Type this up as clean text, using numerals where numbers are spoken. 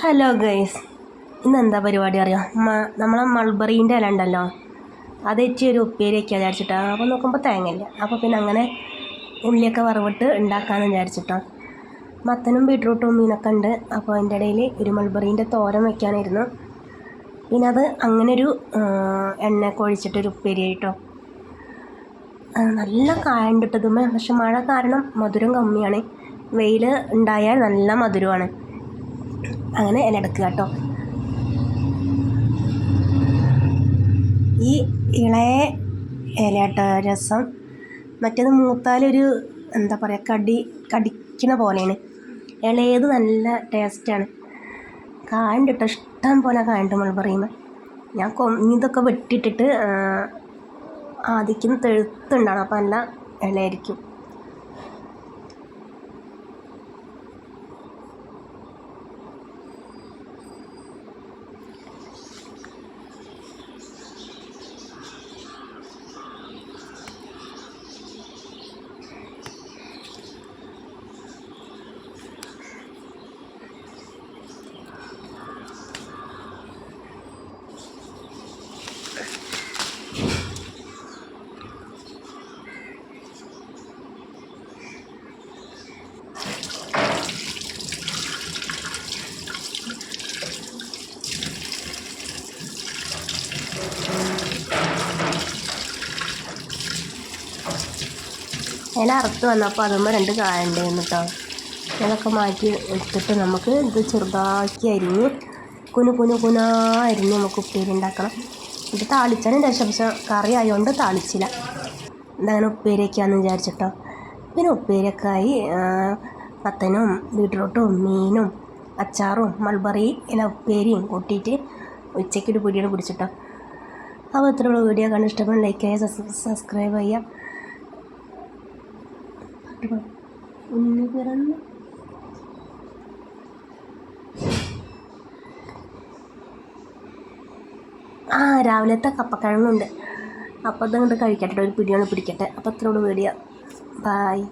Hello guys, ഇന്നെന്താ പരിപാടി അറിയാം? നമ്മളെ മൾബറീൻ്റെ ഇല ഉണ്ടല്ലോ, അത് വെച്ച് ഒരു ഉപ്പേരി വയ്ക്കാൻ വിചാരിച്ചിട്ടാണ്. അപ്പോൾ നോക്കുമ്പോൾ തേങ്ങയില്ല. അപ്പോൾ പിന്നെ അങ്ങനെ ഉള്ളിയൊക്കെ വറവിട്ട് ഉണ്ടാക്കാമെന്ന് വിചാരിച്ചിട്ടോ. മത്തനും ബീട്രൂട്ടും മീനൊക്കെ ഉണ്ട്. അപ്പോൾ അതിൻ്റെ ഇടയിൽ ഒരു മൾബറീൻ്റെ തോരൻ വയ്ക്കാനായിരുന്നു. പിന്നെ അത് അങ്ങനെ ഒരു എണ്ണയൊക്കെ ഒഴിച്ചിട്ടൊരു ഉപ്പേരി ആയിട്ടോ. നല്ല കായുണ്ട് ഇട്ടതുമ്മേ. പക്ഷെ മഴ കാരണം മധുരം കമ്മിയാണ്. വെയിൽ ഉണ്ടായാൽ നല്ല മധുരമാണ്. അങ്ങനെ ഇല എടുക്കുക കേട്ടോ. ഈ ഇളയ ഇല കേട്ടോ രസം. മറ്റേത് മൂത്താലൊരു എന്താ പറയുക, കടിക്കണ പോലെയാണ്. ഇളയത് നല്ല ടേസ്റ്റാണ്. കായുണ്ട് കേട്ടോ, ഇഷ്ടം പോലെ കായുണ്ട് മൾബറിയുമ്പോൾ. ഞാൻ ഇതൊക്കെ വെട്ടിയിട്ടിട്ട് ആദ്യം തെഴുത്തുണ്ടാണ്. അപ്പോൾ നല്ല ഇലയായിരിക്കും. ഇല അറുത്ത് വന്നപ്പോൾ അതുമ്പോൾ 2 കായ ഉണ്ടായിരുന്നു കേട്ടോ. ഇതൊക്കെ മാറ്റി എടുത്തിട്ട് നമുക്ക് ഇത് ചെറുതാക്കി അരിഞ്ഞ് കുന അരിഞ്ഞ് നമുക്ക് ഉപ്പേരി ഉണ്ടാക്കണം. ഇത് താളിച്ചാലും രസം, പക്ഷെ കറി ആയതുകൊണ്ട് താളിച്ചില്ല. ഇതങ്ങനെ ഉപ്പേരിയൊക്കെയാണെന്ന് വിചാരിച്ചിട്ടോ. പിന്നെ ഉപ്പേരിയൊക്കെ ആയി. മത്തനും ബീട്രൂട്ടും മീനും അച്ചാറും മൾബറി ഇല ഉപ്പേരിയും കൂട്ടിയിട്ട് ഉച്ചയ്ക്കൊരു പിടിയോട് പിടിച്ചിട്ടോ. അപ്പോൾ ഇത്രയുള്ള വീഡിയോ കണ്ട് ഇഷ്ടപ്പെടുന്ന ലൈക്ക് ചെയ്യുക, സബ്സ്ക്രൈബ് ചെയ്യുക. ഉണ്ണി പിറന്ന് രാവിലത്തെ കപ്പക്കിഴങ്ങുണ്ട്. അപ്പോൾ അതങ്ങോട്ട് കഴിക്കട്ടെ, ഒരു പിടിയാണ് പിടിക്കട്ടെ. അപ്പോൾ അത്രയോട് വീഡിയോ. ബായ്.